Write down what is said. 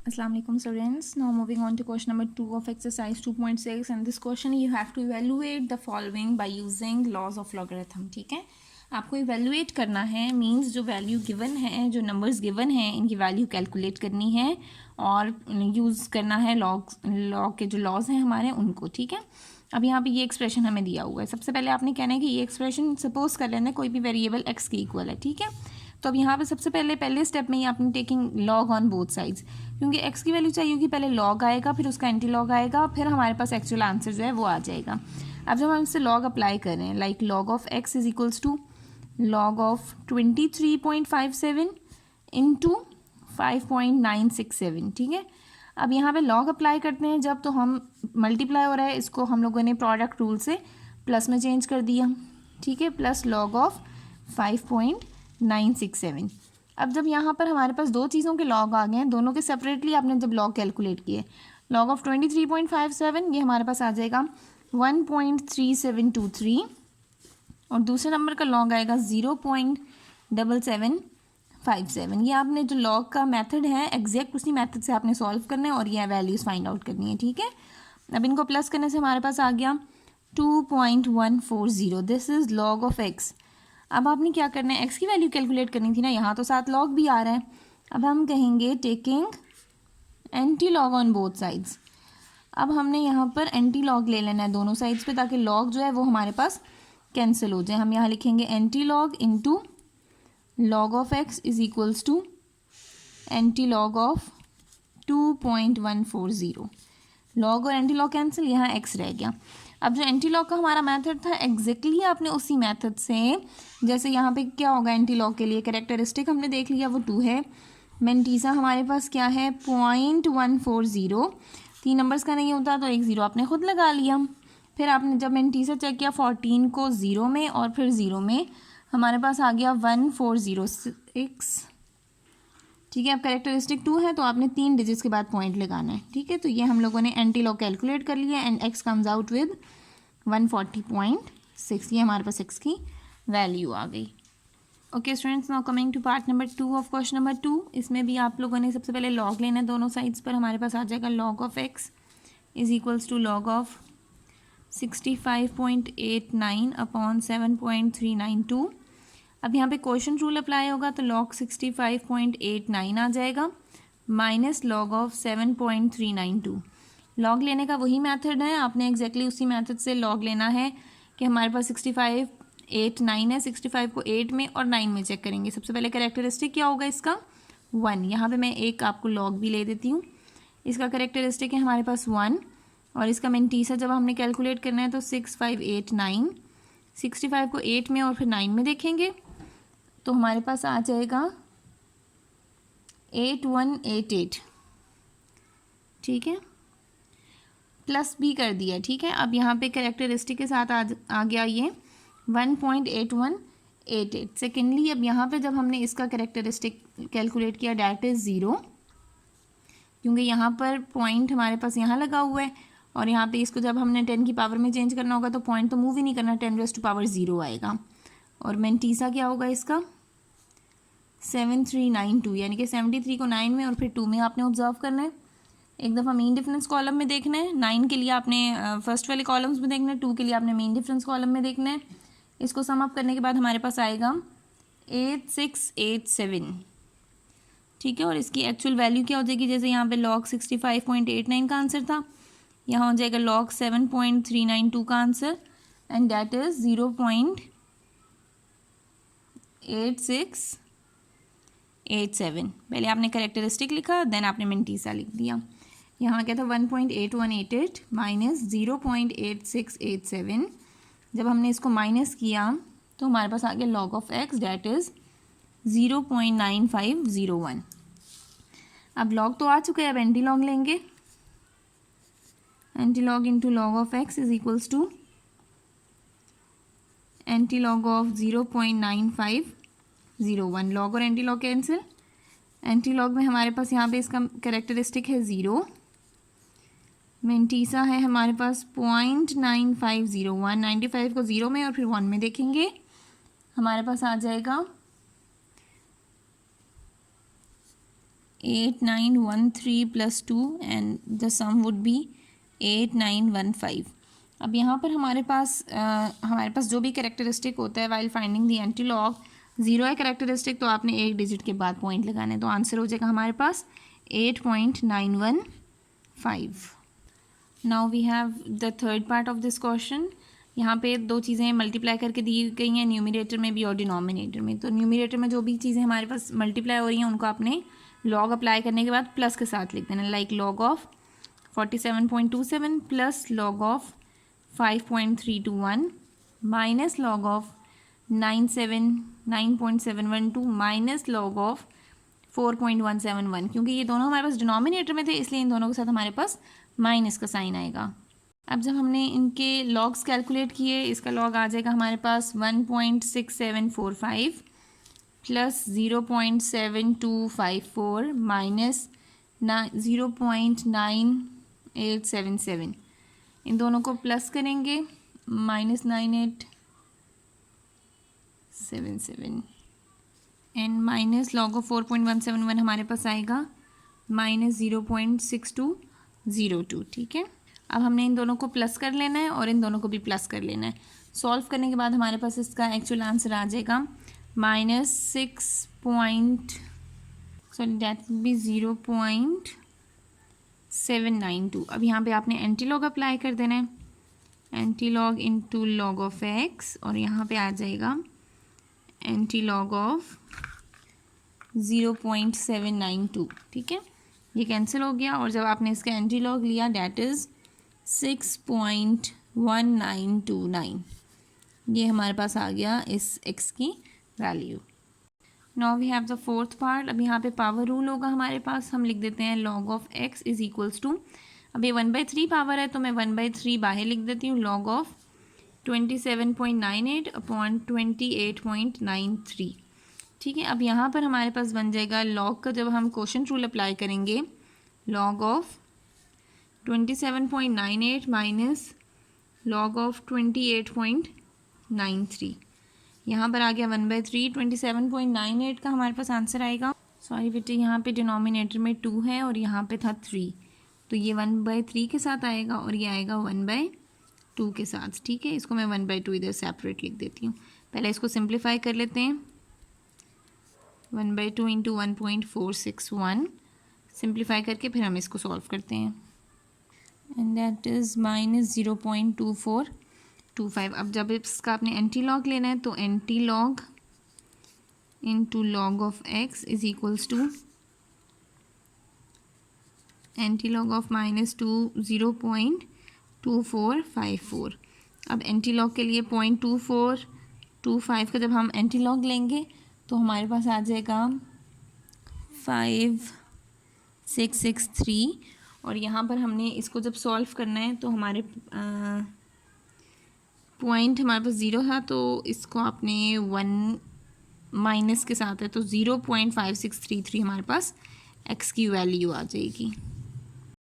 Assalamu alaikum students. Now moving on to question number 2 of exercise 2.6 and this question you have to evaluate the following by using laws of logarithm. ठीक है, आपको evaluate करना है means जो value given है, जो numbers given हैं, इनकी वैल्यू कैलकुलेट करनी है और यूज़ करना है लॉग के जो लॉज हैं हमारे उनको. ठीक है, अब यहाँ पे ये एक्सप्रेशन हमें दिया हुआ है. सबसे पहले आपने कहना है कि ये एक्सप्रेशन सपोज कर लेना है कोई भी वेरिएबल एक्स के इक्वल है. ठीक है, तो अब यहाँ पे सबसे पहले स्टेप में ही आपने taking log on both sides, क्योंकि एक्स की वैल्यू चाहिए होगी, पहले लॉग आएगा फिर उसका एंटी लॉग आएगा फिर हमारे पास एक्चुअल आंसर जो है वो आ जाएगा. अब जब हम इससे लॉग अप्लाई कर रहे हैं like log of x is equals to log of 23.57 into 5.967. ठीक है, अब यहाँ पे लॉग अप्लाई करते हैं जब, तो हम मल्टीप्लाई हो रहा है इसको हम लोगों ने प्रोडक्ट रूल से प्लस में चेंज कर दिया. ठीक है, प्लस लॉग ऑफ 5.967. अब जब यहाँ पर हमारे पास दो चीज़ों के लॉग आ गए हैं, दोनों के सेपरेटली आपने जब लॉग कैलकुलेट किए, लॉग ऑफ 23.57 ये हमारे पास आ जाएगा 1.3723 और दूसरे नंबर का लॉग आएगा 0.7757. ये आपने जो लॉग का मेथड है एग्जैक्ट उसी मेथड से आपने सॉल्व करना है और ये वैल्यूज़ फाइंड आउट करनी है. ठीक है, अब इनको प्लस करने से हमारे पास आ गया 2.140. This is log of x. अब आपने क्या करना है, एक्स की वैल्यू कैलकुलेट करनी थी ना, यहाँ तो साथ लॉग भी आ रहा है. अब हम कहेंगे taking anti log on both sides. अब हमने यहाँ पर एंटी लॉग ले लेना है दोनों साइड्स पे ताकि लॉग जो है वो हमारे पास कैंसिल हो जाए. हम यहाँ लिखेंगे anti log into log of x is equals to anti log of 2.140. Log और एंटी लॉग कैंसिल, यहाँ एक्स रह गया. अब जो एंटी लॉग का हमारा मेथड था एग्जैक्टली आपने उसी मेथड से, जैसे यहाँ पे क्या होगा एंटी लॉग के लिए कैरेक्टरिस्टिक हमने देख लिया वो 2 है, मेंटीसा हमारे पास क्या है 0.140. 3 नंबर्स का नहीं होता तो एक ज़ीरो आपने खुद लगा लिया. फिर आपने जब मेंटीसा चेक किया 14 को 0 में और फिर 0 में हमारे पास आ गया 1406. ठीक है, अब कैरेक्टरिस्टिक 2 है तो आपने 3 डिजिट्स के बाद पॉइंट लगाना है. ठीक है, तो ये हम लोगों ने एंटी लॉग कैलकुलेट कर लिया and X comes out with 140.6. ये हमारे पास एक्स की वैल्यू आ गई. Okay students, now coming to part number 2 of question number 2. इसमें भी आप लोगों ने सबसे पहले लॉग लेना है दोनों साइड्स पर. हमारे पास आ जाएगा log of x is equals to log of 65.89 upon 7.392. अब यहाँ पे क्वेश्चन रूल अप्लाई होगा तो लॉग 65.89 आ जाएगा माइनस लॉग ऑफ 7.392. लॉग लेने का वही मेथड है, आपने एग्जैक्टली उसी मेथड से लॉग लेना है कि हमारे पास 65.89 है, 65 को 8 में और 9 में चेक करेंगे. सबसे पहले कैरेक्टरिस्टिक क्या होगा इसका 1. यहाँ पे मैं एक आपको लॉग भी ले देती हूँ. इसका कैरेक्टरिस्टिक है हमारे पास 1 और इसका मेंटीसा जब हमने कैलकुलेट करना है तो 6589. 65 को 8 में और फिर 9 में देखेंगे तो हमारे पास आ जाएगा 8188. ठीक है, प्लस भी कर दिया. ठीक है, अब यहाँ पे कैरेक्टरिस्टिक के साथ आ गया ये 1.8188. सेकेंडली अब यहाँ पे जब हमने इसका कैरेक्टरिस्टिक कैलकुलेट किया डैट इज़ 0, क्योंकि यहाँ पर पॉइंट हमारे पास यहाँ लगा हुआ है और यहाँ पे इसको जब हमने 10 की पावर में चेंज करना होगा तो पॉइंट तो मूव ही नहीं करना, 10⁻0 आएगा. और मेंटीसा क्या होगा इसका 7392, यानी कि 73 को 9 में और फिर 2 में आपने ऑब्जर्व करना है. एक दफ़ा मीन डिफरेंस कॉलम में देखना है. 9 के लिए आपने फर्स्ट वाले कॉलम्स में देखना है, 2 के लिए आपने मीन डिफरेंस कॉलम में देखना है. इसको सम अप करने के बाद हमारे पास आएगा 8687. ठीक है, और इसकी एक्चुअल वैल्यू क्या हो जाएगी, जैसे यहाँ पे लॉग 65.89 का आंसर था, यहाँ हो जाएगा लॉग 7.392 का आंसर एंड डैट इज़ 0.8687. पहले आपने कैरेक्टरिस्टिक लिखा देन आपने मेंटीसा लिख दिया. यहाँ क्या था 1.8188 माइनस 0.8687. जब हमने इसको माइनस किया तो हमारे पास आ गया log of x that is 0.9501. अब लॉग तो आ चुका है, अब एंटी लॉग लेंगे. Anti log into log of x is equals to anti log of 0.9501. Log और anti log cancel. Anti log में हमारे पास यहाँ पे इसका कैरेक्टरिस्टिक है 0, मेंटीसा है हमारे पास 0.9501. 95 को 0 में और फिर 1 में देखेंगे हमारे पास आ जाएगा 8913 plus 2 and the sum would be 8915। अब यहाँ पर हमारे पास जो भी कैरेक्टरिस्टिक होता है वाइल फाइंडिंग दी एंटीलॉग, ज़ीरो है कैरेक्टरिस्टिक तो आपने एक डिजिट के बाद पॉइंट लगाना है, तो आंसर हो जाएगा हमारे पास 8.915। Now we have the third part of this question. यहाँ पे दो चीज़ें मल्टीप्लाई करके दी गई हैं, न्यूमिनेटर में भी और डिनोमिनेटर में। तो न्यूमिनेटर में जो भी चीज़ें हमारे पास मल्टीप्लाई हो रही हैं उनको आपने लॉग अप्लाई करने के बाद प्लस के साथ लिख देना, like log of 47.27 plus log of 5.321 minus log of 9.712 minus log of 4.171। क्योंकि ये दोनों हमारे पास डिनोमिनेटर में थे इसलिए इन दोनों के साथ हमारे पास माइनस का साइन आएगा। अब जब हमने इनके लॉग्स कैलकुलेट किए, इसका लॉग आ जाएगा हमारे पास 1.6745 प्लस 0.7254 माइनस 0.9877। इन दोनों को प्लस करेंगे, minus 9877 and minus log of 4.171 हमारे पास आएगा माइनस 0.6202। ठीक है, अब हमने इन दोनों को प्लस कर लेना है और इन दोनों को भी प्लस कर लेना है। सॉल्व करने के बाद हमारे पास इसका एक्चुअल आंसर आ जाएगा दैट विल बी 0.792। अब यहाँ पे आपने एंटी लॉग अप्लाई कर देना है, anti log into log of x, और यहाँ पे आ जाएगा एंटी लॉग ऑफ 0.792। ठीक है, ये कैंसिल हो गया और जब आपने इसका एंटी लॉग लिया डैट इज़ 6.1929, ये हमारे पास आ गया इस x की value. Now we have the fourth part. अब यहाँ पे पावर रूल होगा हमारे पास, हम लिख देते हैं log of x is equals to, अब ये 1/3 पावर है तो मैं 1/3 बाहर लिख देती हूँ, log ऑफ 27.98 अपॉन 28.93। ठीक है, अब यहाँ पर हमारे पास बन जाएगा log का, जब हम क्वोशंट रूल अप्लाई करेंगे, log of 27.98 minus log of 28.93, यहाँ पर आ गया 1/3। 27.98 का हमारे पास आंसर आएगा, सॉरी बेटे यहाँ पे डिनोमिनेटर में 2 है और यहाँ पे था 3, तो ये 1/3 के साथ आएगा और ये आएगा 1/2 के साथ। ठीक है, इसको मैं 1/2 इधर सेपरेट लिख देती हूँ। पहले इसको सिंप्लीफाई कर लेते हैं, 1/2 इंटू 1.461, सिंप्लीफाई करके फिर हम इसको सॉल्व करते हैं एंड दैट इज़ माइनस 0.2425। अब जब इसका आपने एंटी लॉग लेना है तो anti log into log of x is equals to anti log of minus 0.2454। अब एंटी लॉग के लिए 0.2425 का जब हम एंटी लॉग लेंगे तो हमारे पास आ जाएगा 5663, और यहाँ पर हमने इसको जब सॉल्व करना है तो हमारे पॉइंट हमारे पास 0 था तो इसको आपने 1 माइनस के साथ है तो 0.5633 हमारे पास x की वैल्यू आ जाएगी।